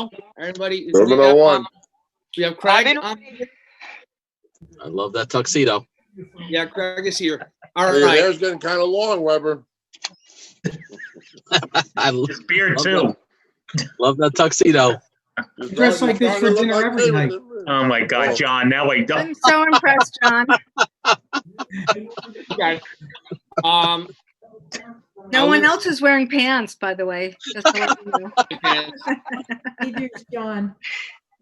know? Everybody. Terminal 1. We have Kraig. I love that tuxedo. Yeah, Kraig is here. All Your right. hair's getting kind of long, Weber. I His beard love too. love that tuxedo. Dress like this for dinner every night. Oh my God, John! Now I don't. I'm so impressed, John. Okay. No one else is wearing pants, by the way. Just to let you know. He do, John.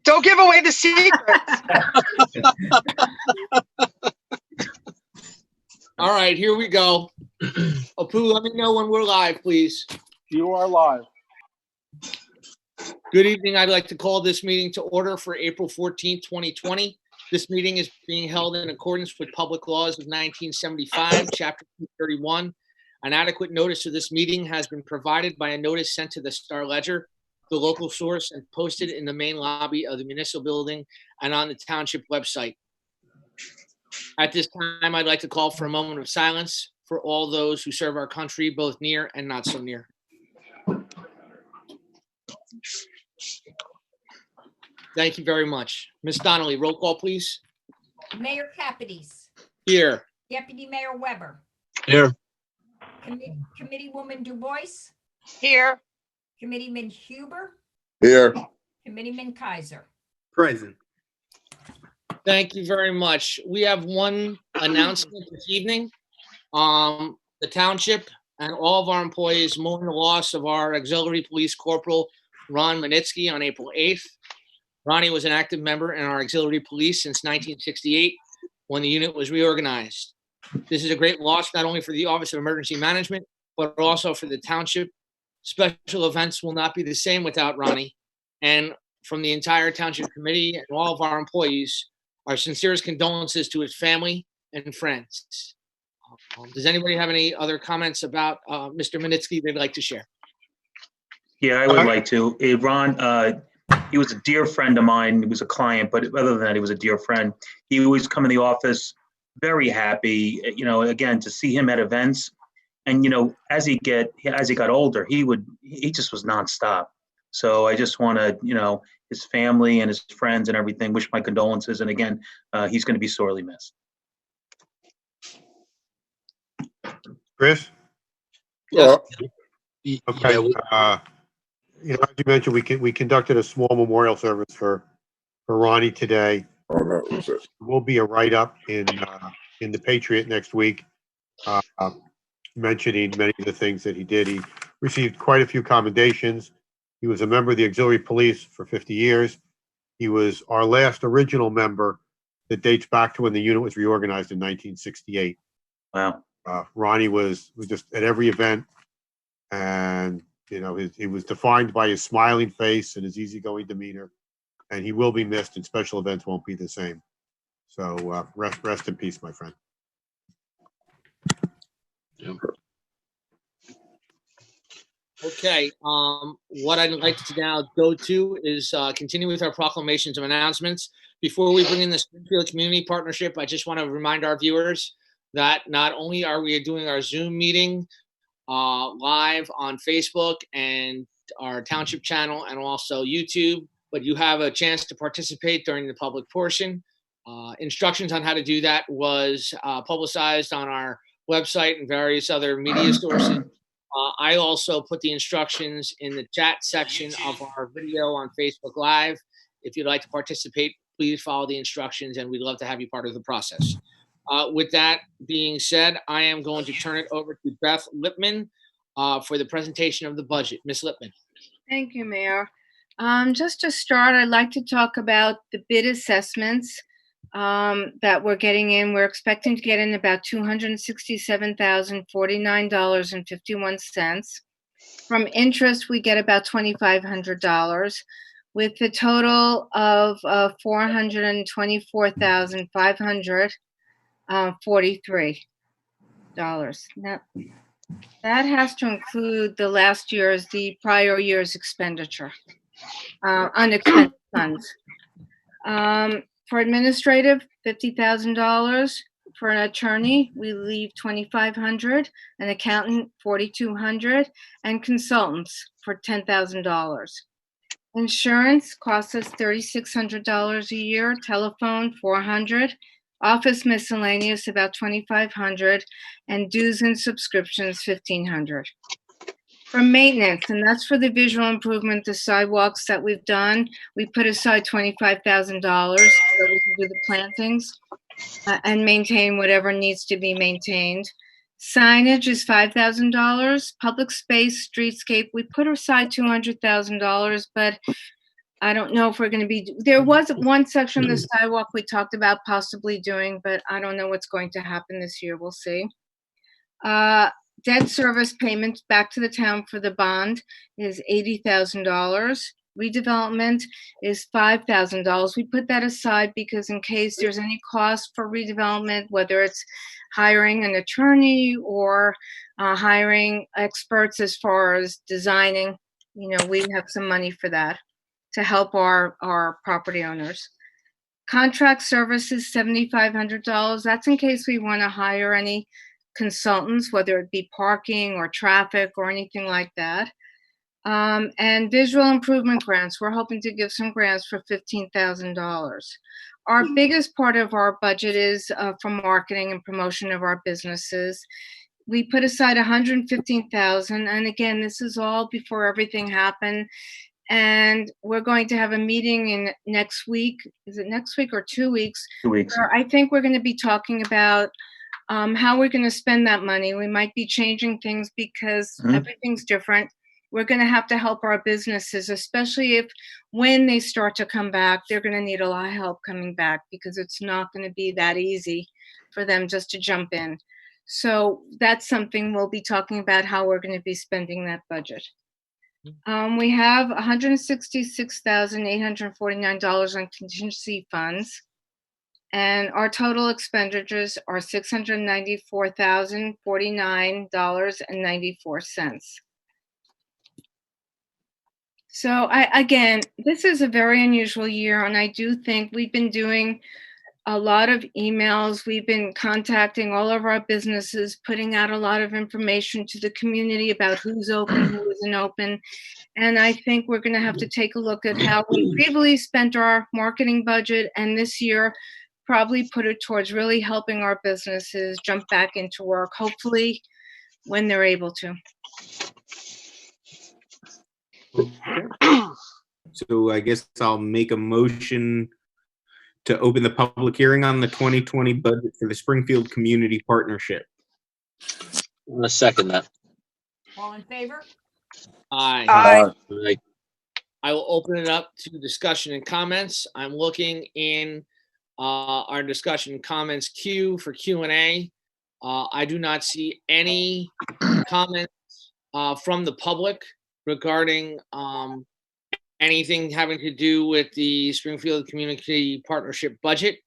Don't give away the secrets. All right, here we go. Apu, let me know when we're live, please. You are live. Good evening. I'd like to call this meeting to order for April 14th, 2020. This meeting is being held in accordance with public laws of 1975, Chapter 231. An adequate notice of this meeting has been provided by a notice sent to the Star Ledger, the local source, and posted in the main lobby of the municipal building and on the township website. At this time, I'd like to call for a moment of silence for all those who serve our country, both near and not so near. Thank you very much. Ms. Donnelly, roll call, please. Mayor Capides. Here. Deputy Mayor Weber. Here. Committeewoman Du Bois. Here. Committeeman Huber. Here. Committeeman Kaiser. Present. Thank you very much. We have one announcement this evening. The township and all of our employees mourn the loss of our auxiliary police corporal, Ron Manitsky, on April 8th. Ronnie was an active member in our auxiliary police since 1968 when the unit was reorganized. This is a great loss not only for the Office of Emergency Management, but also for the township. Special events will not be the same without Ronnie. And from the entire township committee and all of our employees, our sincerest condolences to his family and friends. Does anybody have any other comments about Mr. Manitsky they'd like to share? Yeah, I would like to. Ron, he was a dear friend of mine. He was a client, but other than that, he was a dear friend. He always come in the office very happy. You know, again, to see him at events, and you know, as he got older, he just was nonstop. So I just want to, you know, his family and his friends and everything, wish my condolences. And again, he's going to be sorely missed. Chris? Yes. Okay. You know, as you mentioned, we conducted a small memorial service for Ronnie today. Oh, no, that's it. Will be a write-up in the Patriot next week, mentioning many of the things that he did. He received quite a few commendations. He was a member of the auxiliary police for 50 years. He was our last original member that dates back to when the unit was reorganized in 1968. Wow. Ronnie was just at every event, and you know, he was defined by his smiling face and his easygoing demeanor, and he will be missed, and special events won't be the same. So rest in peace, my friend. Okay, what I'd like to now go to is continue with our proclamations of announcements. Before we bring in the Springfield Community Partnership, I just want to remind our viewers that not only are we doing our Zoom meeting live on Facebook and our township channel and also YouTube, but you have a chance to participate during the public portion. Instructions on how to do that was publicized on our website and various other media sources. I also put the instructions in the chat section of our video on Facebook Live. If you'd like to participate, please follow the instructions, and we'd love to have you part of the process. With that being said, I am going to turn it over to Beth Lipman for the presentation of the budget. Ms. Lipman. Thank you, Mayor. Just to start, I'd like to talk about the bid assessments that we're getting in. We're expecting to get in about $267,049.51. From interest, we get about $2,500, with the total of $424,543. Now, that has to include the prior year's expenditure, unexpended funds. For administrative, $50,000. For an attorney, we leave $2,500. An accountant, $4,200, and consultants for $10,000. Insurance costs us $3,600 a year, telephone $400, office miscellaneous about $2,500, and dues and subscriptions $1,500. For maintenance, and that's for the visual improvement, the sidewalks that we've done, we put aside $25,000 so we can do the plantings and maintain whatever needs to be maintained. Signage is $5,000. Public space, streetscape, we put aside $200,000, but I don't know if we're going to be, there was one section of the sidewalk we talked about possibly doing, but I don't know what's going to happen this year. We'll see. Debt service payments back to the town for the bond is $80,000. Redevelopment is $5,000. We put that aside because in case there's any cost for redevelopment, whether it's hiring an attorney or hiring experts as far as designing, we have some money for that to help our property owners. Contract services, $7,500. That's in case we want to hire any consultants, whether it be parking or traffic or anything like that. And visual improvement grants. We're hoping to give some grants for $15,000. Our biggest part of our budget is for marketing and promotion of our businesses. We put aside $115,000, and again, this is all before everything happened. And we're going to have a meeting in next week. Is it next week or 2 weeks? 2 weeks. Where I think we're going to be talking about how we're going to spend that money. We might be changing things because everything's different. We're going to have to help our businesses, especially if when they start to come back, they're going to need a lot of help coming back because it's not going to be that easy for them just to jump in. So that's something we'll be talking about, how we're going to be spending that budget. We have $166,849 on contingency funds. And our total expenditures are $694,049.94. So again, this is a very unusual year, and I do think we've been doing a lot of emails. We've been contacting all of our businesses, putting out a lot of information to the community about who's open, who isn't open. And I think we're going to have to take a look at how we previously spent our marketing budget, and this year probably put it towards really helping our businesses jump back into work, hopefully when they're able to. So I guess I'll make a motion to open the public hearing on the 2020 budget for the Springfield Community Partnership. I'm going to second that. All in favor? Aye. Aye. Aye. I will open it up to discussion and comments. I'm looking in our discussion and comments queue for Q&A. I do not see any comments from the public regarding anything having to do with the Springfield Community Partnership budget.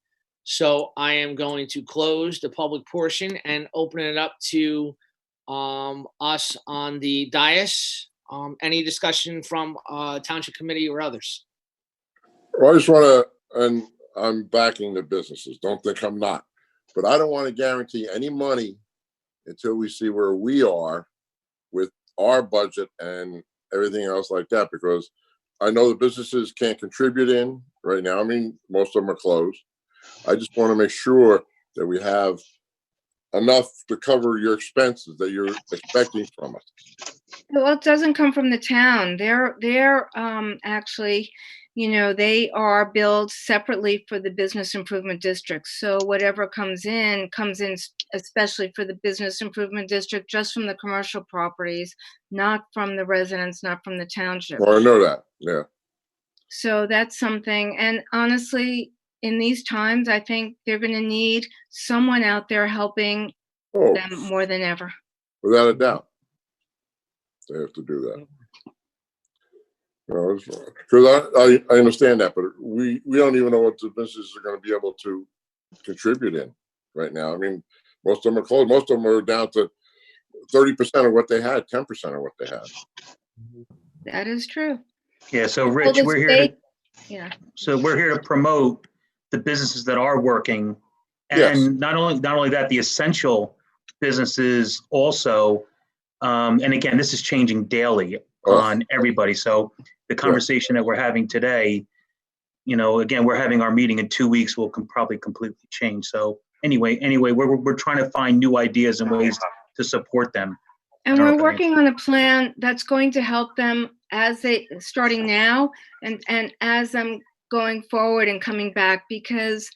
So I am going to close the public portion and open it up to us on the dais. Any discussion from Township Committee or others? Well, I just want to, and I'm backing the businesses. Don't think I'm not. But I don't want to guarantee any money until we see where we are with our budget and everything else like that, because I know the businesses can't contribute in right now. I mean, most of them are closed. I just want to make sure that we have enough to cover your expenses that you're expecting from us. Well, it doesn't come from the town. They're actually, they are billed separately for the business improvement district. So whatever comes in especially for the business improvement district, just from the commercial properties, not from the residents, not from the township. Well, I know that, yeah. So that's something. And honestly, in these times, I think they're going to need someone out there helping them more than ever. Without a doubt. They have to do that. Because I understand that, but we don't even know what the businesses are going to be able to contribute in right now. I mean, most of them are closed. Most of them are down to 30% of what they had, 10% of what they had. That is true. Yeah, so Rich, Well, we're here to, yeah. so we're here to promote the businesses that are working. And Yes. not only that, the essential businesses also, and again, this is changing daily. on everybody. So the conversation that we're having today, again, we're having our meeting in 2 weeks, will probably completely change. So anyway, we're trying to find new ideas and ways to support them. And we're working on a plan that's going to help them starting now and as them going forward and coming back, because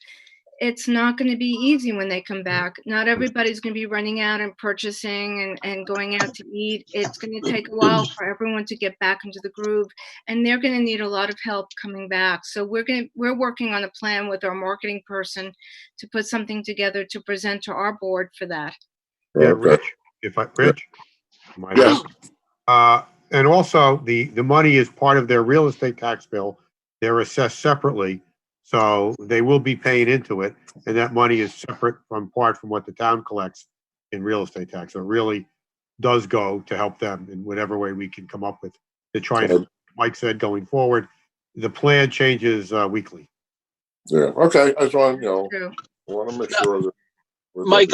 it's not going to be easy when they come back. Not everybody's going to be running out and purchasing and going out to eat. It's going to take a while for everyone to get back into the groove, and they're going to need a lot of help coming back. So we're working on a plan with our marketing person to put something together to present to our board for that. Yeah, Okay. Rich? Yes. And also, the money is part of their real estate tax bill. They're assessed separately, so they will be paying into it, and that money is separate from what the town collects in real estate tax. So it really does go to help them in whatever way we can come up with to try and, Mike said, going forward, the plan changes weekly. Yeah. Okay. I just want True. want to make sure that. Mike,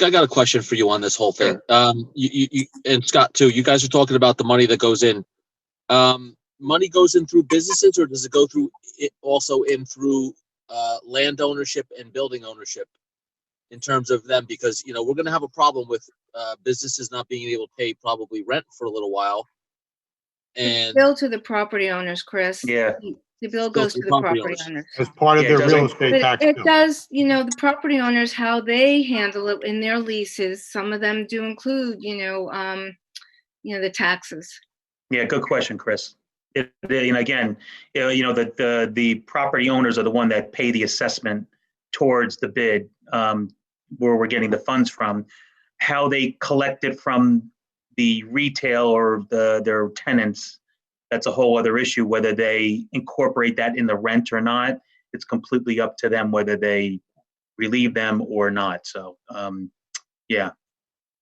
I got a question for you on this whole thing. You and Scott too. You guys are talking about the money that goes in. Money goes in through businesses, or does it go through through land ownership and building ownership? In terms of them, because we're going to have a problem with businesses not being able to pay probably rent for a little while. And Bill to the property owners, Chris. Yeah. The bill goes to the property owners. As part of Yeah, their real estate tax It bill. does, the property owners, how they handle it in their leases. Some of them do include, the taxes. Yeah, good question, Chris. And again, the property owners are the one that pay the assessment towards the bid, where we're getting the funds from. How they collect it from the retail or their tenants, that's a whole other issue. Whether they incorporate that in the rent or not, it's completely up to them whether they relieve them or not. So, yeah.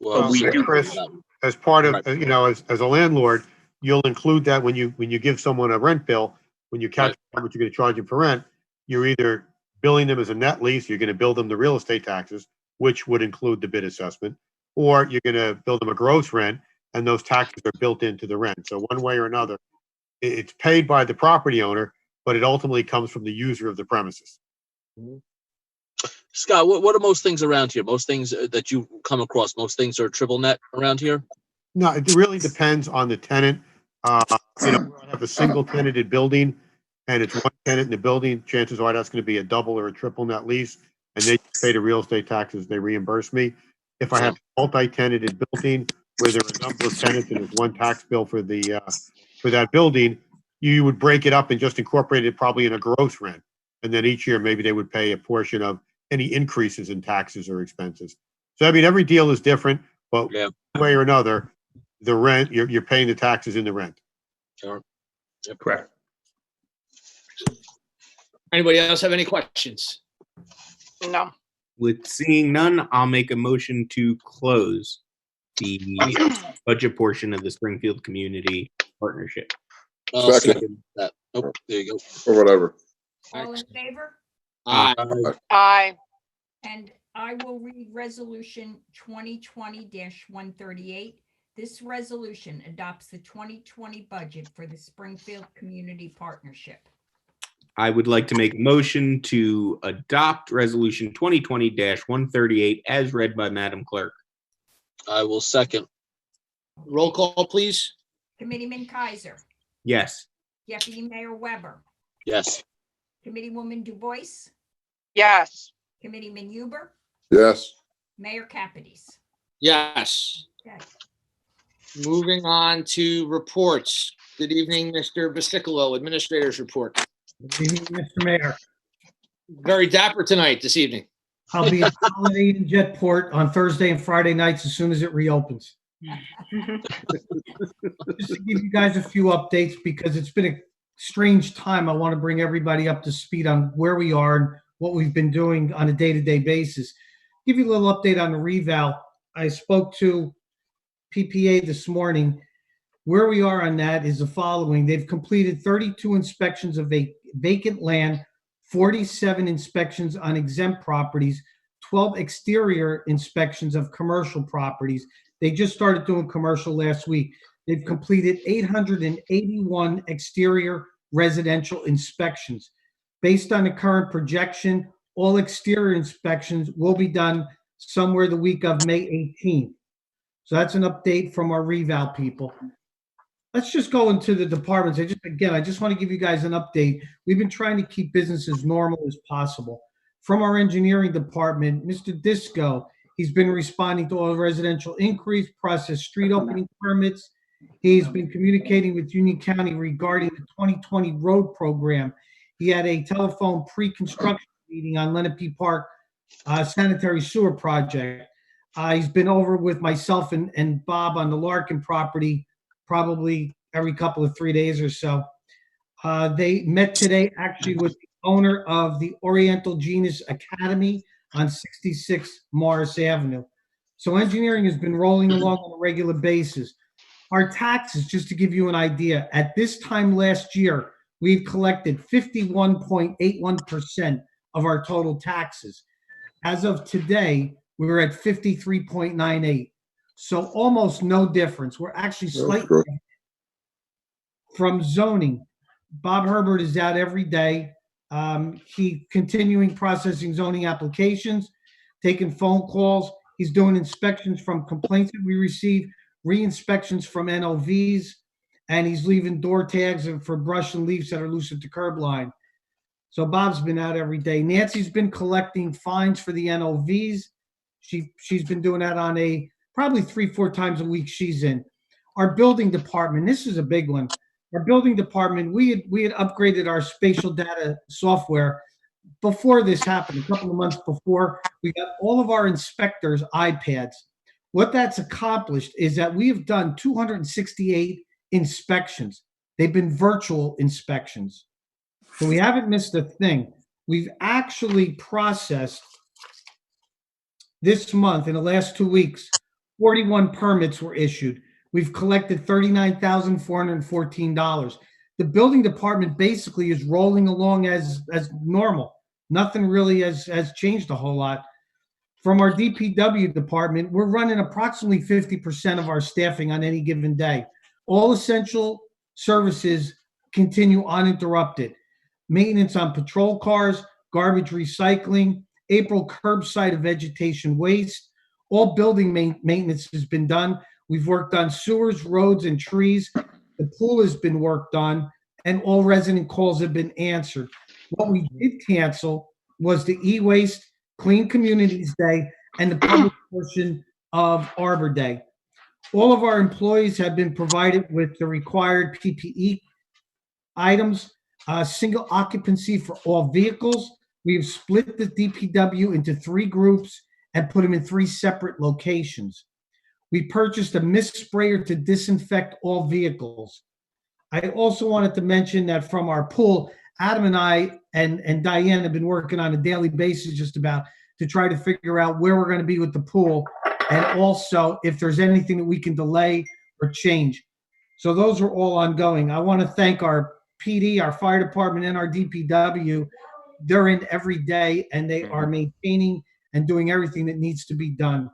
well, we do, Chris, as part of, as a landlord, you'll include that when you give someone a rent bill, when you calculate how much you're going to charge them for rent, you're either billing them as a net lease, you're going to bill them the real estate taxes, which would include the bid assessment, or you're going to bill them a gross rent, and those taxes are built into the rent. So one way or another, it's paid by the property owner, but it ultimately comes from the user of the premises. Scott, what are most things around here? Most things that you come across, most things are triple net around here? No, it really depends on the tenant. We have a single tenanted building and it's one tenant in the building, chances are that's going to be a double or a triple net lease, and they pay the real estate taxes, they reimburse me. If I have a multi-tenanted building where there are a number of tenants and there's one tax bill for that building, you would break it up and just incorporate it probably in a gross rent. And then each year, maybe they would pay a portion of any increases in taxes or expenses. So, I mean, every deal is different, but one way or another, the rent, you're paying the taxes in the rent. Sure. Yep. Correct. Anybody else have any questions? No. With seeing none, I'll make a motion to close the budget portion of the Springfield Community Partnership. I'll Second. second that. Oh, there you go. Or whatever. All in favor? Aye. Aye. And I will read Resolution 2020-138. This resolution adopts the 2020 budget for the Springfield Community Partnership. I would like to make a motion to adopt Resolution 2020-138 as read by Madam Clerk. I will second. Roll call, please. Committeeman Kaiser, Yes. Deputy Mayor Weber, Yes. Committeewoman DuBois, Yes. Committeeman Huber, Yes. Mayor Capides. Yes. Okay. Moving on to reports. Good evening, Mr. Basicolo, Administrator's Report. Good evening, Mr. Mayor. Very dapper tonight, this evening. I'll be at Holiday Inn Jetport on Thursday and Friday nights as soon as it reopens. Just to give you guys a few updates, because it's been a strange time. I want to bring everybody up to speed on where we are and what we've been doing on a day-to-day basis. Give you a little update on the reval. I spoke to PPA this morning. Where we are on that is the following. They've completed 32 inspections of vacant land, 47 inspections on exempt properties, 12 exterior inspections of commercial properties. They just started doing commercial last week. they've completed 881 exterior residential inspections. Based on the current projection, all exterior inspections will be done somewhere the week of May 18th. So that's an update from our reval people. Let's just go into the departments. I just want to give you guys an update. We've been trying to keep business as normal as possible. From our engineering department, Mr. Disco, he's been responding to all residential inquiries, processed street opening permits. He's been communicating with Union County regarding the 2020 road program. He had a telephone pre-construction meeting on Lenape Park sanitary sewer project. He's been over with myself and Bob on the Larkin property probably every couple of 3 days or so. They met today actually with the owner of the Oriental Genius Academy on 66 Morris Avenue. So engineering has been rolling along on a regular basis. Our taxes, just to give you an idea, at this time last year, we've collected 51.81% of our total taxes. As of today, we're at 53.98. So almost no difference. We're actually slightly from zoning. Bob Herbert is out every day. He continuing processing zoning applications, taking phone calls. He's doing inspections from complaints that we receive, re-inspections from NOVs, and he's leaving door tags for brush and leaves that are loose at the curb line. So Bob's been out every day. Nancy's been collecting fines for the NOVs. She's been doing that on probably 3-4 times a week she's in. Our building department, this is a big one. Our building department, we had upgraded our spatial data software before this happened, a couple of months before. We got all of our inspectors iPads. What that's accomplished is that we have done 268 inspections. They've been virtual inspections. So we haven't missed a thing. We've actually processed this month, in the last 2 weeks, 41 permits were issued. We've collected $39,414. The building department basically is rolling along as normal. Nothing really has changed a whole lot. From our DPW department, we're running approximately 50% of our staffing on any given day. All essential services continue uninterrupted. Maintenance on patrol cars, garbage recycling, April curbside of vegetation waste. All building maintenance has been done. We've worked on sewers, roads, and trees. The pool has been worked on, and all resident calls have been answered. What we did cancel was the e-waste, Clean Communities Day, and the public portion of Arbor Day. All of our employees have been provided with the required PPE items, single occupancy for all vehicles. We've split the DPW into 3 groups and put them in 3 separate locations. We purchased a mist sprayer to disinfect all vehicles. I also wanted to mention that from our pool, Adam and I and Diane have been working on a daily basis just about to try to figure out where we're going to be with the pool, and also if there's anything that we can delay or change. So those are all ongoing. I want to thank our PD, our fire department, and our DPW. They're in every day, and they are maintaining and doing everything that needs to be done.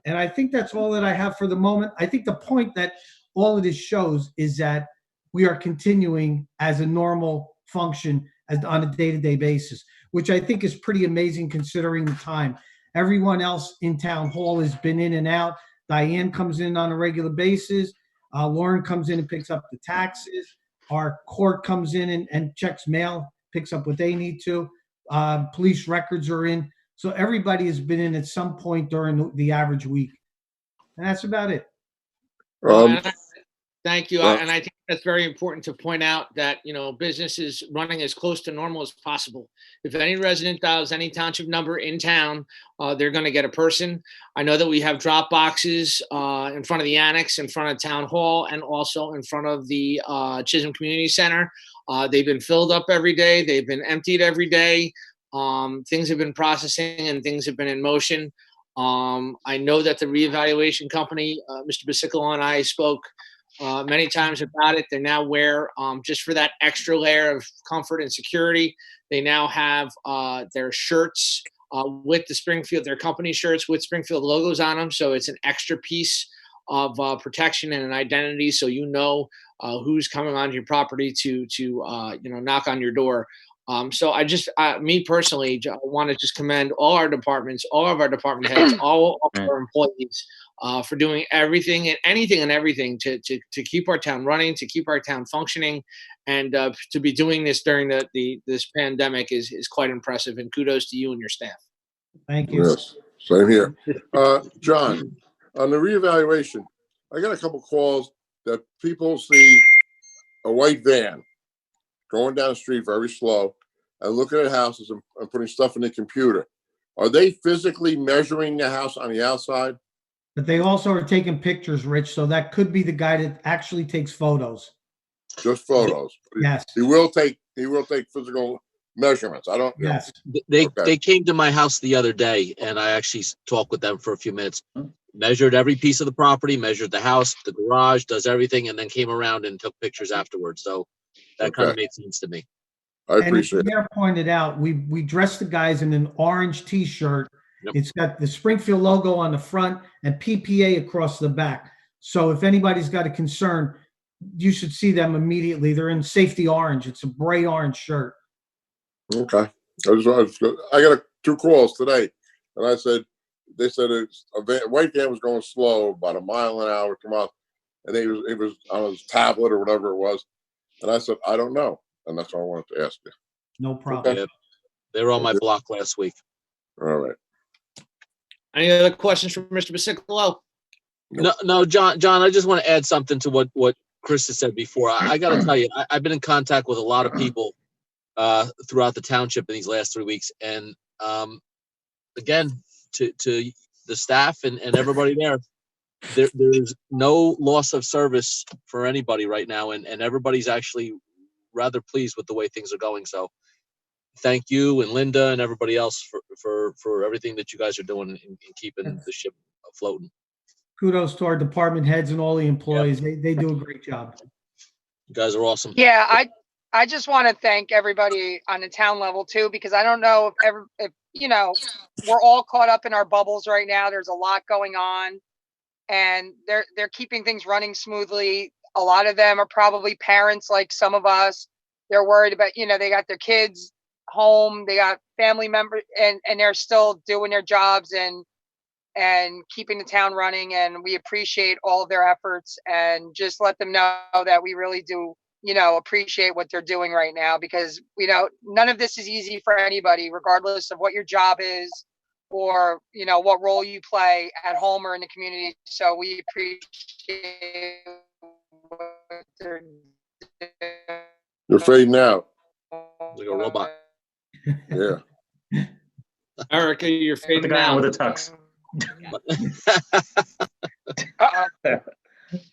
And I think that's all that I have for the moment. I think the point that all of this shows is that we are continuing as a normal function on a day-to-day basis, which I think is pretty amazing considering the time. Everyone else in town hall has been in and out. Diane comes in on a regular basis. Lauren comes in and picks up the taxes. Our court comes in and checks mail, picks up what they need to. Police records are in. So everybody has been in at some point during the average week. And that's about it. Thank you. And I think that's very important to point out that, business is running as close to normal as possible. If any resident dials any township number in town, they're going to get a person. I know that we have drop boxes in front of the annex, in front of town hall, and also in front of the Chisholm Community Center. They've been filled up every day. They've been emptied every day. Things have been processing and things have been in motion. I know that the reevaluation company, Mr. Basico and I spoke many times about it. They now wear, just for that extra layer of comfort and security, they now have their shirts with the Springfield, their company shirts with Springfield logos on them. So it's an extra piece of protection and an identity, so you know who's coming onto your property to knock on your door. So I just, me personally, want to just commend all our departments, all of our department heads, all of our employees for doing everything and anything and everything to keep our town running, to keep our town functioning, and to be doing this during this pandemic is quite impressive. And kudos to you and your staff. Thank you. Yes, same here. John, on the reevaluation, I got a couple calls that people see a white van going down the street very slow and looking at houses and putting stuff in the computer. Are they physically measuring the house on the outside? But they also are taking pictures, Rich, so that could be the guy that actually takes photos. Just photos. Yes. He will take physical measurements. I don't. Yes. They came to my house the other day, and I actually talked with them for a few minutes. Measured every piece of the property, measured the house, the garage, does everything, and then came around and took pictures afterwards. So that kind of made sense to me. I appreciate it. Pierre pointed out, we dressed the guys in an orange T-shirt. Yep. It's got the Springfield logo on the front and PPA across the back. So if anybody's got a concern, you should see them immediately. They're in safety orange. It's a bright orange shirt. Okay. I got 2 calls today, and they said a white van was going slow, about a mile an hour, come out, and he was on his tablet or whatever it was, and I said, I don't know, and that's all I wanted to ask you. No problem. Yeah, they were on my block last week. All right. Any other questions from Mr. Basicolo? No, John. I just want to add something to what Chris has said before. I got to tell you, I've been in contact with a lot of people throughout the township in these last 3 weeks, and again, to the staff and everybody there's no loss of service for anybody right now, and everybody's actually rather pleased with the way things are going. So thank you and Linda and everybody else for everything that you guys are doing in keeping the ship floating. Kudos to our department heads and all the employees. Yep. They do a great job. You guys are awesome. Yeah, I just want to thank everybody on the town level too, because I don't know if we're all caught up in our bubbles right now. There's a lot going on, and they're keeping things running smoothly. A lot of them are probably parents like some of us. They're worried about, they got their kids home, they got family members, and they're still doing their jobs and keeping the town running. And we appreciate all of their efforts, and just let them know that we really do, appreciate what they're doing right now, because none of this is easy for anybody, regardless of what your job is or what role you play at home or in the community. So we appreciate what they're doing. You're fading out. Like a robot. Yeah. Erica, you're fading The guy out. with the tux.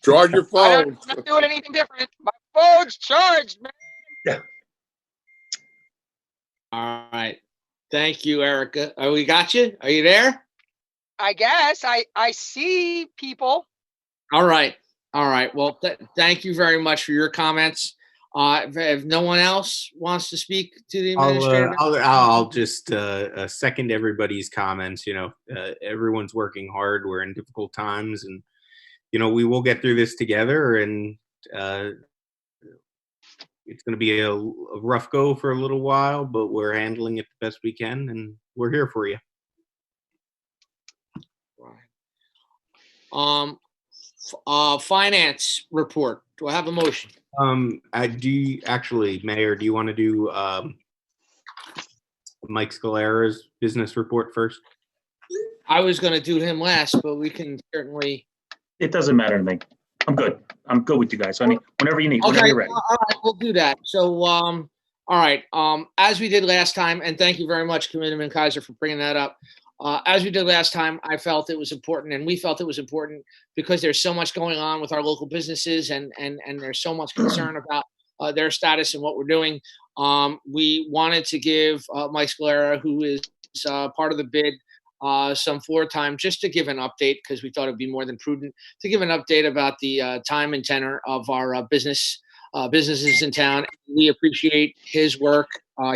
Charge your phone. I'm not doing anything different. My phone's charged, man. Yeah. All right. Thank you, Erica. We got you. Are you there? I guess I see people. All right. Well, thank you very much for your comments. If no one else wants to speak to the administrator, I'll just second everybody's comments. Everyone's working hard. We're in difficult times, and we will get through this together. And it's going to be a rough go for a little while, but we're handling it the best we can, and we're here for you. Finance report. Do I have a motion? I do actually, Mayor. Do you want to do Mike Scalera's business report first? I was going to do him last, but we can certainly. It doesn't matter to me. I'm good. I'm good with you guys. Whenever you need, whenever Okay, you're ready. all right, we'll do that. So, all right. As we did last time, and thank you very much, Committeeman Kaiser, for bringing that up. As we did last time, I felt it was important, and we felt it was important because there's so much going on with our local businesses, and there's so much concern about their status and what we're doing. We wanted to give Mike Scalera, who is part of the bid, some floor time just to give an update, because we thought it'd be more than prudent to give an update about the time and tenor of our business businesses in town. We appreciate his work.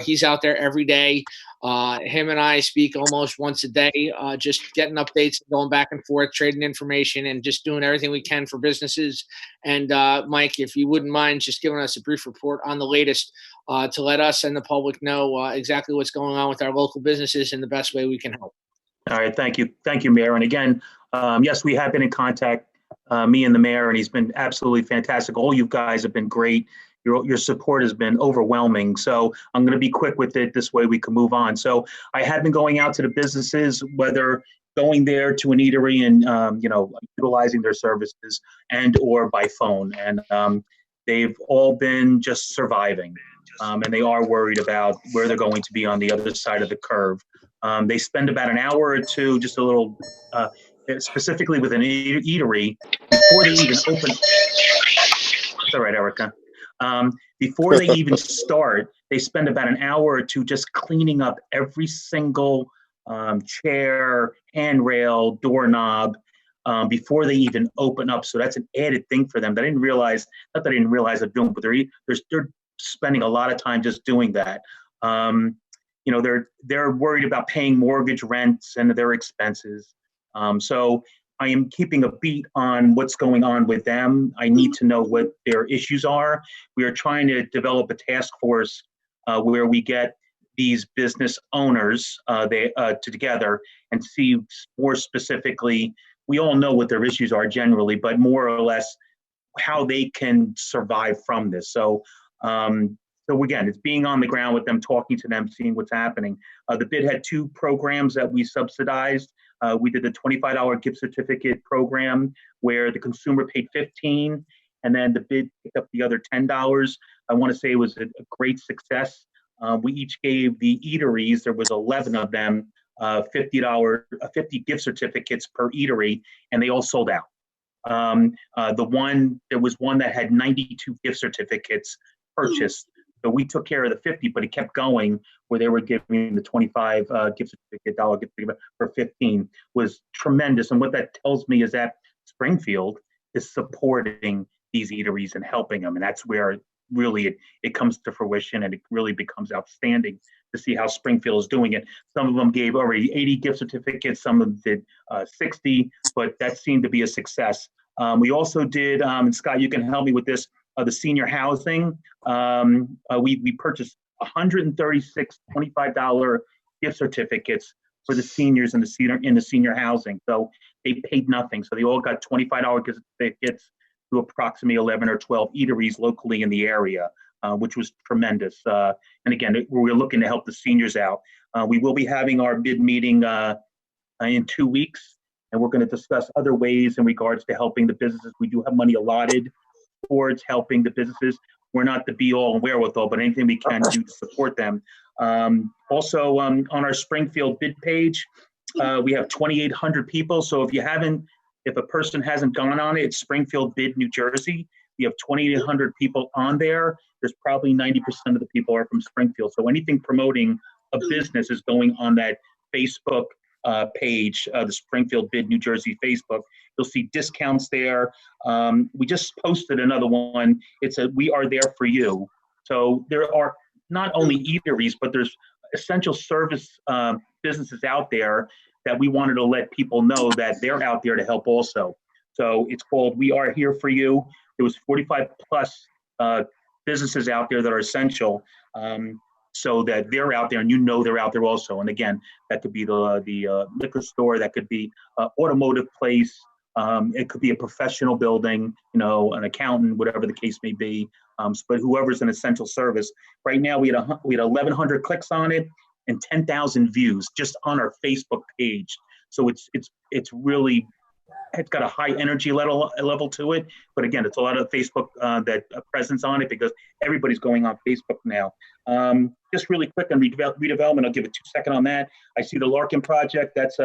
He's out there every day. Him and I speak almost once a day, just getting updates, going back and forth, trading information, and just doing everything we can for businesses. And Mike, if you wouldn't mind just giving us a brief report on the latest to let us and the public know exactly what's going on with our local businesses and the best way we can help. All right, thank you, Mayor. And again, yes, we have been in contact, me and the mayor, and he's been absolutely fantastic. All you guys have been great. Your support has been overwhelming. So I'm going to be quick with it. This way we can move on. So I have been going out to the businesses, whether going there to an eatery and utilizing their services and or by phone. And they've all been just surviving. And they are worried about where they're going to be on the other side of the curve. They spend about an hour or two, just a little, specifically with an eatery, before they even open. It's all right, Erica. Before they even start, they spend about an hour or two just cleaning up every single chair, handrail, doorknob, before they even open up. So that's an added thing for them that I didn't realize, not that I didn't realize they're doing, but they're spending a lot of time just doing that. They're worried about paying mortgage, rents, and their expenses. So I am keeping a beat on what's going on with them. I need to know what their issues are. We are trying to develop a task force where we get these business owners together and see more specifically. We all know what their issues are generally, but more or less how they can survive from this. So again, it's being on the ground with them, talking to them, seeing what's happening. The bid had two programs that we subsidized. We did the $25 gift certificate program where the consumer paid $15 and then the bid picked up the other $10. I want to say it was a great success. We each gave the eateries, there was 11 of them, $50 gift certificates per eatery, and they all sold out. There was one that had 92 gift certificates purchased. So we took care of the 50, but it kept going where they were giving the 25 gift certificate, dollar gift certificate for 15 was tremendous. And what that tells me is that Springfield is supporting these eateries and helping them. And that's where really it comes to fruition, and it really becomes outstanding to see how Springfield is doing it. Some of them gave already 80 gift certificates, some of them did 60, but that seemed to be a success. We also did, and Scott, you can help me with this, the senior housing. We purchased 136 $25 gift certificates for the seniors in the senior housing. So they paid nothing. So they all got $25 gift certificates to approximately 11 or 12 eateries locally in the area, which was tremendous. And again, we're looking to help the seniors out. We will be having our bid meeting in 2 weeks, and we're going to discuss other ways in regards to helping the businesses. We do have money allotted towards helping the businesses. We're not the be all and wherewithal, but anything we can do to support them. Also, on our Springfield bid page, we have 2,800 people. So if a person hasn't gone on it, it's Springfield Bid New Jersey. We have 2,800 people on there. There's probably 90% of the people are from Springfield. So anything promoting a business is going on that Facebook page, the Springfield Bid New Jersey Facebook. You'll see discounts there. We just posted another one. It's We Are There For You. So there are not only eateries, but there's essential service businesses out there that we wanted to let people know that they're out there to help also. So it's called We Are Here For You. There was 45 plus businesses out there that are essential. So that they're out there and they're out there also. And again, that could be the liquor store, that could be an automotive place, it could be a professional building, an accountant, whatever the case may be. But whoever's an essential service. Right now we had 1,100 clicks on it and 10,000 views just on our Facebook page. So it's really, it's got a high energy level to it. But again, it's a lot of Facebook presence on it because everybody's going on Facebook now. Just really quick on redevelopment, I'll give it 2 seconds on that. I see the Larkin project, that's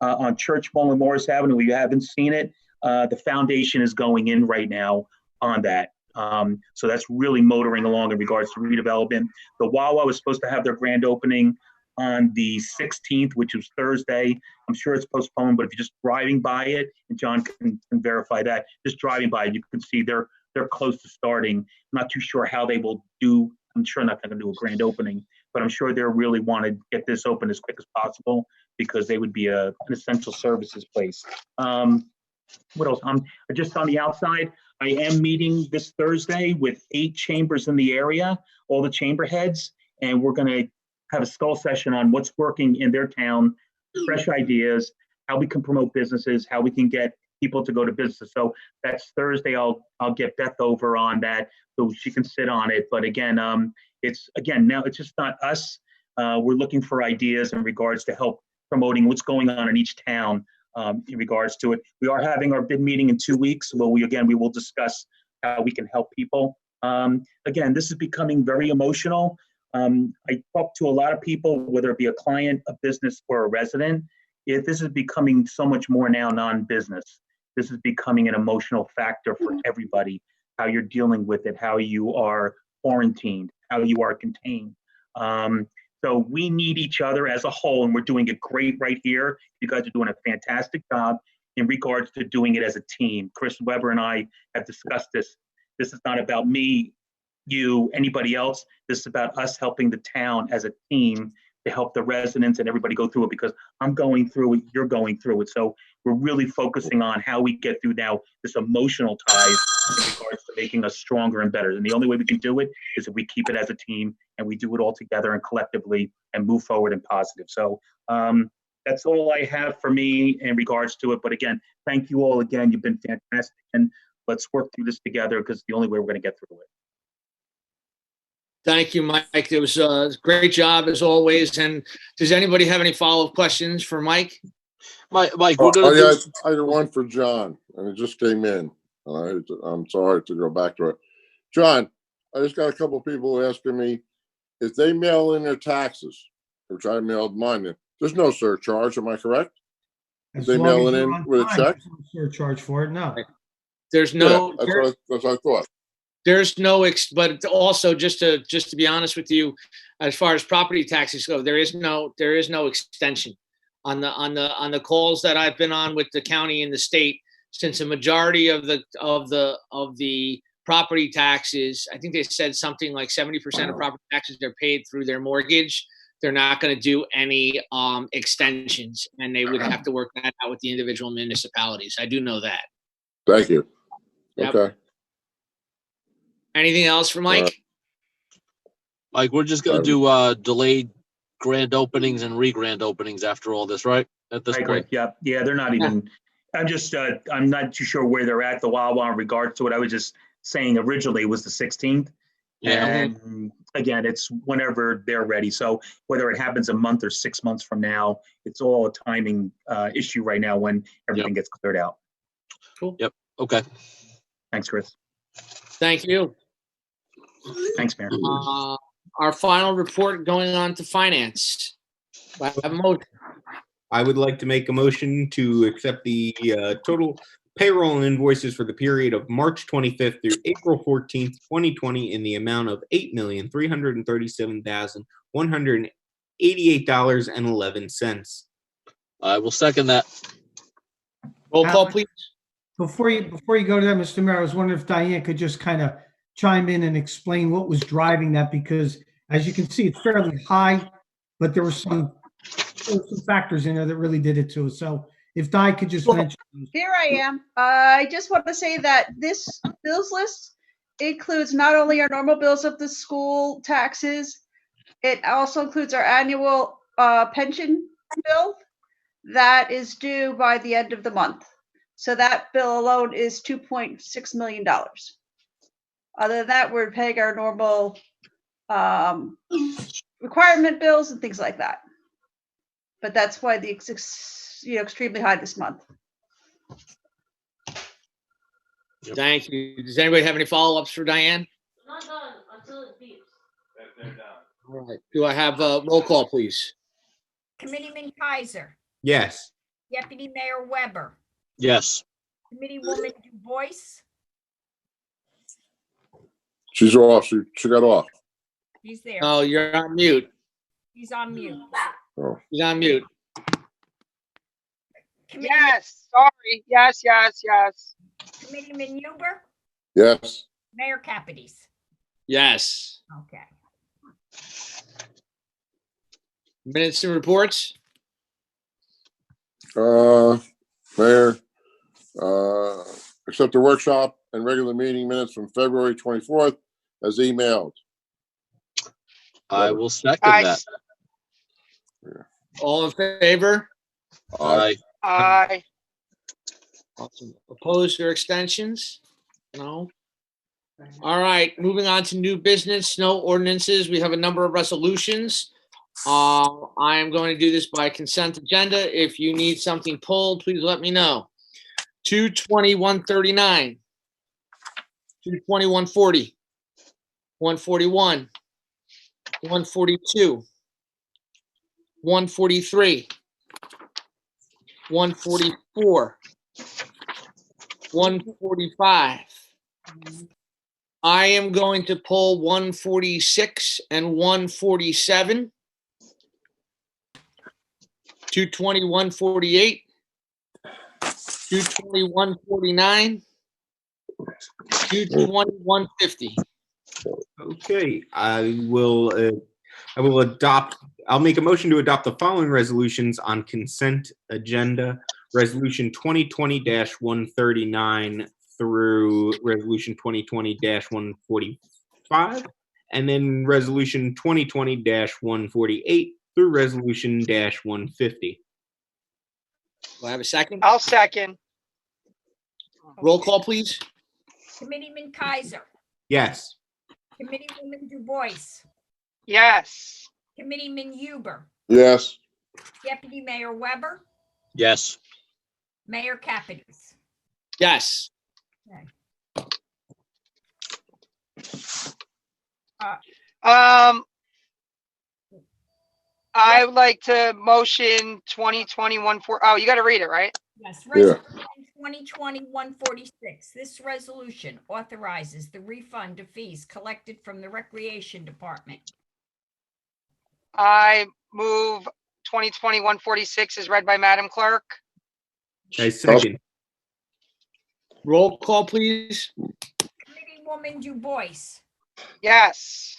on Church Mall and Morris Avenue. We haven't seen it. The foundation is going in right now on that. So that's really motoring along in regards to redevelopment. The Wawa was supposed to have their grand opening on the 16th, which was Thursday. I'm sure it's postponed, but if you're just driving by it, and John can verify that, just driving by it, you can see they're they're close to starting. I'm not too sure how they will do. I'm sure not going to do a grand opening, but I'm sure they really want to get this open as quick as possible because they would be an essential services place. What else? Just on the outside, I am meeting this Thursday with 8 chambers in the area, all the chamber heads, and we're going to have a skull session on what's working in their town, fresh ideas, how we can promote businesses, how we can get people to go to businesses. So that's Thursday. I'll get Beth over on that so she can sit on it. But again, now it's just not us. We're looking for ideas in regards to help promoting what's going on in each town. In regards to it, we are having our bid meeting in 2 weeks. Well, we will discuss how we can help people. Again, this is becoming very emotional. I talk to a lot of people, whether it be a client, a business, or a resident. This is becoming so much more now non-business. This is becoming an emotional factor for everybody, how you're dealing with it, how you are quarantined, how you are contained. So we need each other as a whole, and we're doing it great right here. You guys are doing a fantastic job in regards to doing it as a team. Chris Weber and I have discussed this. This is not about me, you, anybody else. This is about us helping the town as a team to help the residents and everybody go through it, because I'm going through it, you're going through it. So we're really focusing on how we get through now this emotional ties in regards to making us stronger and better. And the only way we can do it is if we keep it as a team and we do it all together and collectively and move forward and positive. So that's all I have for me in regards to it. But again, thank you all again. You've been fantastic. And let's work through this together, because it's the only way we're going to get through it. Thank you, Mike. It was a great job as always. And does anybody have any follow-up questions for Mike? Mike, we're going to I had one for John, and it just came in. I'm sorry to go back to it. John, I just got a couple of people asking me if they mail in their taxes, which I mailed mine in. There's no surcharge, am I correct? If they mail it in with a check? There's no surcharge for it, no. There's no. Yeah, that's what I thought. There's no, but also just to be honest with you, as far as property taxes go, there is no extension on the calls that I've been on with the county and the state. Since a majority of the property taxes, I think they said something like 70% of property taxes are paid through their mortgage. They're not going to do any extensions, and they would have to work that out with the individual municipalities. I do know that. Thank you. Yep. Okay. Anything else for Mike? Mike, we're just going to do delayed grand openings and re-grand openings after all this, right? At this point. Yeah, they're not even. I'm just. I'm not too sure where they're at, the Wawa, in regards to it. I was just saying originally it was the 16th. Yeah. And again, it's whenever they're ready. So whether it happens a month or 6 months from now, it's all a timing issue right now when everything gets cleared out. Cool. Yep. Okay. Thanks, Chris. Thank you. Thanks, Mayor. Our final report going on to finance. I have a motion. I would like to make a motion to accept the total payroll and invoices for the period of March 25th through April 14th, 2020 in the amount of $8,337,188.11. I will second that. Roll call, please. Before you go to that, Mr. Mayor, I was wondering if Diane could just kind of chime in and explain what was driving that, because as you can see, it's fairly high, but there were some factors in there that really did it to us. So if Di could just mention. Here I am. I just want to say that this bills list includes not only our normal bills of the school taxes, it also includes our annual pension bill that is due by the end of the month. So that bill alone is $2.6 million. Other than that, we're paying our normal requirement bills and things like that. But that's why it's extremely high this month. Thank you. Does anybody have any follow-ups for Diane? Not done until it beeps. They're done. All right. Do I have a roll call, please? Committeeman Kaiser, Yes. Deputy Mayor Weber, Yes. Committeewoman DuBois, She's off. She got off. he's there. Oh, you're on mute. He's on mute. Oh. He's on mute. Yes, sorry. Yes. Committeeman Huber, Yes. Mayor Capides. Yes. Okay. Minutes and reports. Mayor, accept the workshop and regular meeting minutes from February 24th as emailed. I will second I, that. All in favor? Aye. I, Awesome. Opposed or extensions? No. All right, moving on to new business, snow ordinances. We have a number of resolutions. I am going to do this by consent agenda. If you need something pulled, please let me know. 220-139, 220-140, 141, 142, 143, 144, 145. I am going to pull 146 and 147. 220, 148. 220, 149. 220, 150. Okay, I'll make a motion to adopt the following resolutions on consent agenda. Resolution 2020-139 through Resolution 2020-145, and then Resolution 2020-148 through Resolution -150. Do I have a second? I'll second. Roll call, please. Committeeman Kaiser. Yes. Committeewoman Du Bois. Yes. Committeeman Huber. Yes. Deputy Mayor Weber. Yes. Mayor Capides. Yes. Okay. I would like to motion 2021 for, oh, you got to read it, right? Yes, Yeah. Resolution 2020-146. This resolution authorizes the refund of fees collected from the Recreation Department. I move 2020-146 is read by Madam Clerk. I second. Roll call, please. Committeewoman Du Bois. Yes.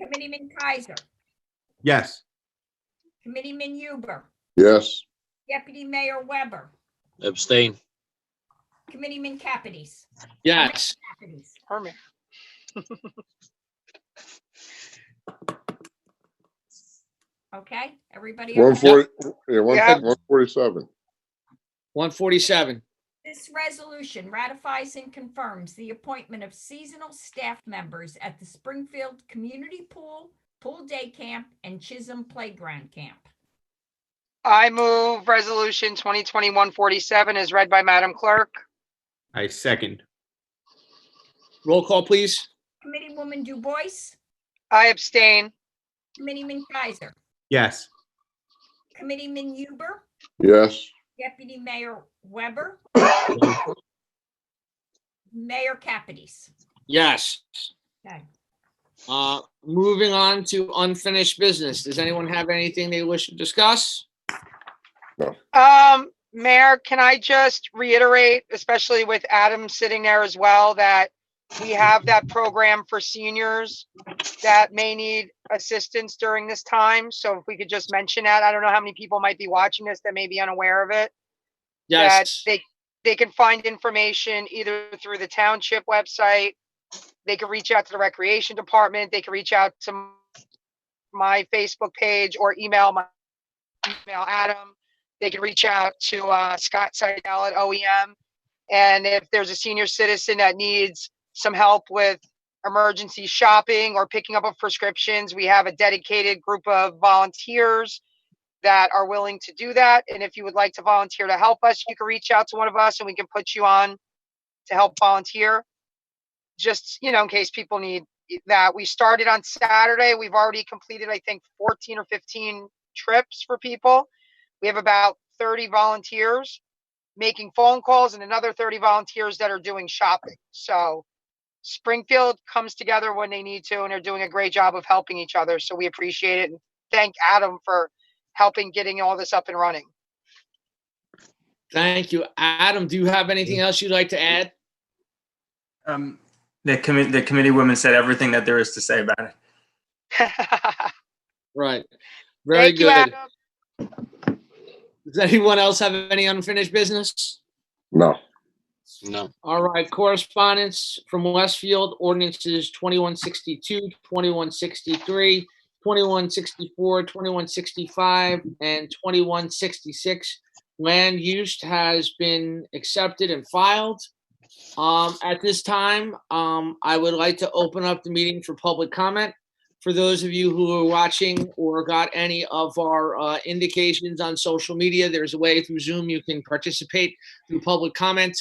Committeeman Kaiser. Yes. Committeeman Huber. Yes. Deputy Mayor Weber. Abstain. Committeeman Capides. Yes. Capides. Herman. Okay, everybody. 140, yeah, Yeah. 147. 147. This resolution ratifies and confirms the appointment of seasonal staff members at the Springfield Community Pool, Pool Day Camp, and Chisholm Playground Camp. I move resolution 2020-147 is read by Madam Clerk. I second. Roll call, please. Committeewoman Du Bois. I abstain. Committeeman Kaiser. Yes. Committeeman Huber. Yes. Deputy Mayor Weber. Mayor Capides. Yes. Okay. Moving on to unfinished business. Does anyone have anything they wish to discuss? Mayor, can I just reiterate, especially with Adam sitting there as well, that we have that program for seniors that may need assistance during this time. So if we could just mention that, I don't know how many people might be watching this that may be unaware of it. Yes. That they can find information either through the township website. They can reach out to the recreation department. They can reach out to my Facebook page or email Adam. They can reach out to Scott Seidel at OEM. And if there's a senior citizen that needs some help with emergency shopping or picking up of prescriptions, we have a dedicated group of volunteers that are willing to do that. And if you would like to volunteer to help us, you can reach out to one of us and we can put you on to help volunteer. Just, you know, in case people need that. We started on Saturday. We've already completed, I think, 14 or 15 trips for people. We have about 30 volunteers making phone calls and another 30 volunteers that are doing shopping. So Springfield comes together when they need to, and they're doing a great job of helping each other. So we appreciate it. And thank Adam for helping getting all this up and running. Thank you. Adam, do you have anything else you'd like to add? The committee woman said everything that there is to say about it. Right. Very Thank you, good. Adam. Does anyone else have any unfinished business? No. No. All right, correspondence from Westfield, ordinances 2162, 2163, 2164, 2165, and 2166. Land use has been accepted and filed. At this time, I would like to open up the meeting for public comment. For those of you who are watching or got any of our indications on social media, there's a way through Zoom you can participate through public comment.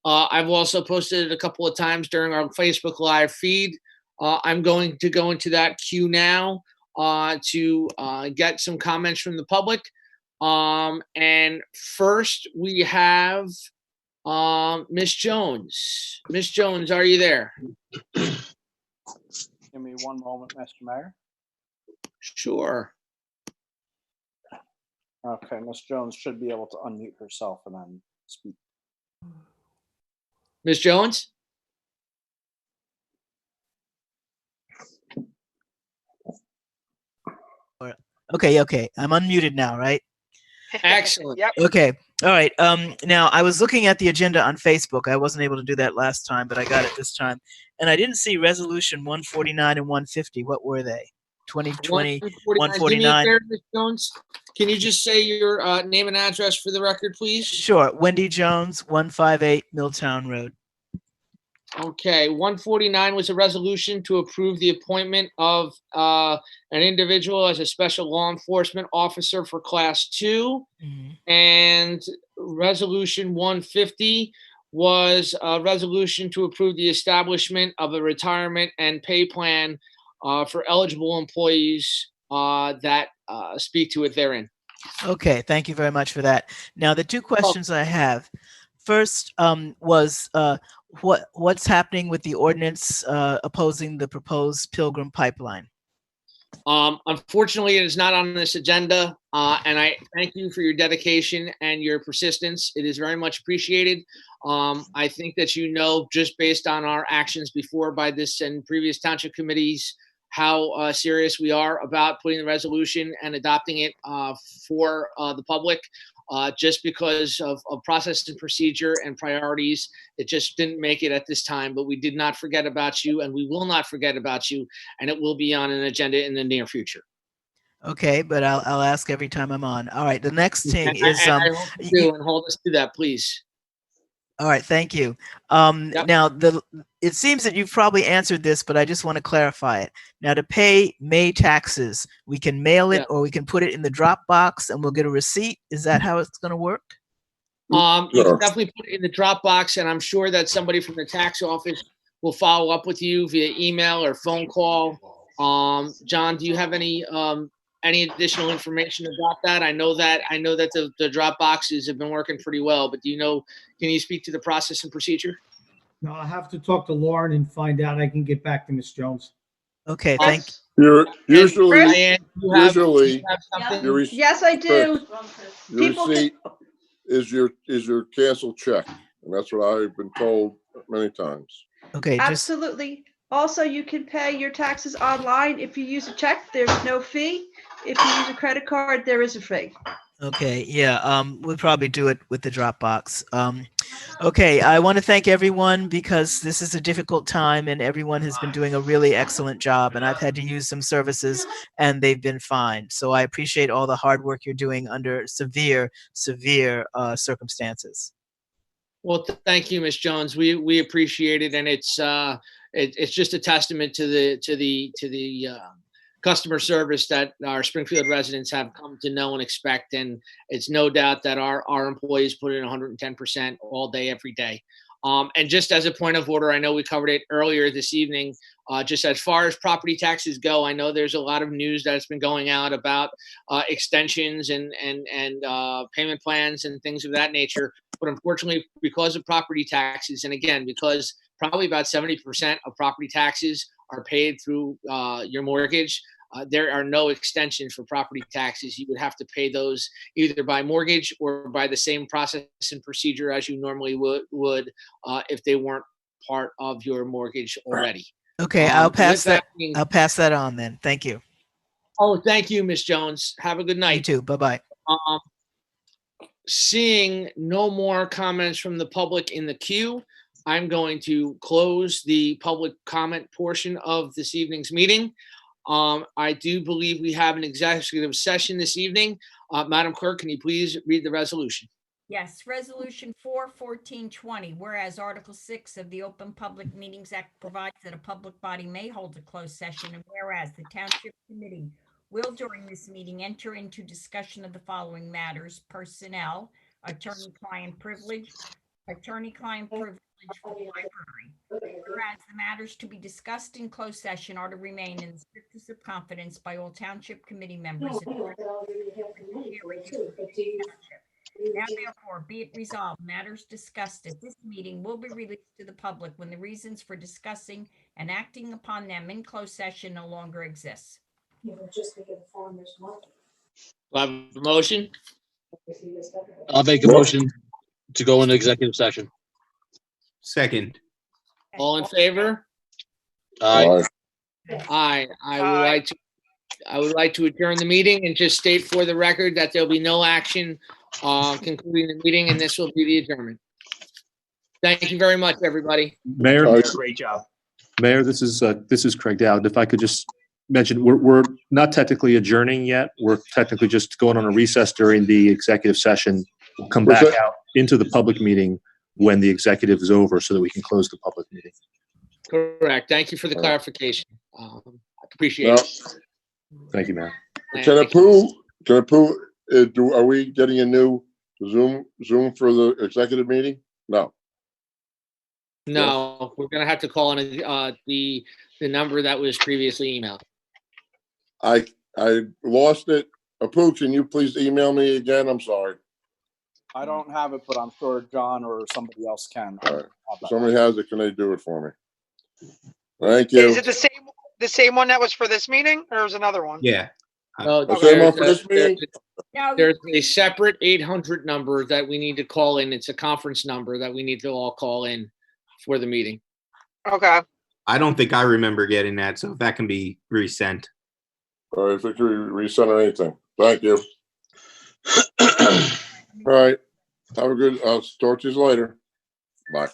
I've also posted it a couple of times during our Facebook Live feed. I'm going to go into that queue now to get some comments from the public. And first we have Miss Jones. Miss Jones, are you there? Give me one moment, Mr. Mayor. Sure. Okay, Miss Jones should be able to unmute herself and then speak. Miss Jones? Okay. I'm unmuted now, right? Excellent. Yep. Okay. All right. Now I was looking at the agenda on Facebook. I wasn't able to do that last time, but I got it this time. And I didn't see resolution 149 and 150. What were they? 2020, 149. Do me a favor, Miss Jones. Can you just say your name and address for the record, please? Sure. Wendy Jones, 158 Milltown Road. Okay, 149 was a resolution to approve the appointment of an individual as a special law enforcement officer for Class 2. And resolution 150 was a resolution to approve the establishment of a retirement and pay plan for eligible employees that speak to it therein. Okay, thank you very much for that. Now, the two questions I have. First was what's happening with the ordinance opposing the proposed Pilgrim pipeline? Unfortunately, it is not on this agenda, and I thank you for your dedication and your persistence. It is very much appreciated. I think that you know, just based on our actions before by this and previous township committees, how serious we are about putting the resolution and adopting it for the public. Just because of process and procedure and priorities, it just didn't make it at this time, but we did not forget about you and we will not forget about you, and it will be on an agenda in the near future. Okay, but I'll ask every time I'm on. All right, the next thing And is I hope you do, and hold us to that, please. All right, thank you. Now, it seems that you've probably answered this, but I just want to clarify it. Now, to pay May taxes, we can mail it or we can put it in the drop box and we'll get a receipt. Is that how it's going to work? You can definitely put it in the drop box, and I'm sure that somebody from the tax office will follow up with you via email or phone call. John, do you have any additional information about that? I know that the drop boxes have been working pretty well, but can you speak to the process and procedure? No, I'll have to talk to Lauren and find out. I can get back to Miss Jones. Okay, thank you. Usually, yes, I do. Your receipt is your canceled check, and that's what I've been told many times. Okay, absolutely. Also, you can pay your taxes online. If you use a check, there's no fee. If you use a credit card, there is a fee. Okay, yeah, we'll probably do it with the Dropbox. Okay, I want to thank everyone because this is a difficult time and everyone has been doing a really excellent job, and I've had to use some services and they've been fine. So I appreciate all the hard work you're doing under severe circumstances. Well, thank you, Ms. Jones. We appreciate it, and it's just a testament to the customer service that our Springfield residents have come to know and expect. And it's no doubt that our employees put in 110% all day, every day. And just as a point of order, I know we covered it earlier this evening, just as far as property taxes go, I know there's a lot of news that's been going out about extensions and payment plans and things of that nature. But unfortunately, because of property taxes, and again, because probably about 70% of property taxes are paid through your mortgage, there are no extensions for property taxes. You would have to pay those either by mortgage or by the same process and procedure as you normally would if they weren't part of your mortgage already. Okay, I'll pass with that that. being- I'll pass that on then. Thank you. Oh, thank you, Ms. Jones. Have a good night. You too. Bye bye. Seeing no more comments from the public in the queue, I'm going to close the public comment portion of this evening's meeting. I do believe we have an executive session this evening. Madam Clerk, can you please read the resolution? Yes, Resolution 4-1420, whereas Article 6 of the Open Public Meetings Act provides that a public body may hold a closed session, and whereas the Township Committee will during this meeting enter into discussion of the following matters: personnel, attorney-client privilege for the library. Whereas the matters to be discussed in closed session are to remain in the strictest of confidence by all Township Committee members. Now therefore be it resolved, matters discussed at this meeting will be released to the public when the reasons for discussing and acting upon them in closed session no longer exists. Do I have a motion? I'll make a motion to go into executive session. Second. All in favor? Aye. Aye. I would like to adjourn the meeting and just state for the record that there'll be no action concluding the meeting, and this will be the adjournment. Thank you very much, everybody. Mayor, Great job. Mayor, this is Kraig Dowd. If I could just mention, we're not technically adjourning yet. We're technically just going on a recess during the executive session. We'll come back out into the public meeting when the executive is over so that we can close the public meeting. Correct. Thank you for the clarification. I appreciate it. Thank you, Mayor. Can Apu, are we getting a new Zoom for the executive meeting? No. No, we're going to have to call on the number that was previously emailed. I lost it. Apu, can you please email me again? I'm sorry. I don't have it, but I'm sure John or somebody else can. All right. If somebody has it, can they do it for me? Thank you. Is it the same one that was for this meeting, or is another one? Yeah. No, The same one for this meeting? There's a separate 800 number that we need to call in. It's a conference number that we need to all call in for the meeting. Okay. I don't think I remember getting that, so if that can be resent. All right, if it could resend or anything. Thank you. All right. Have a good, I'll talk to you later. Bye.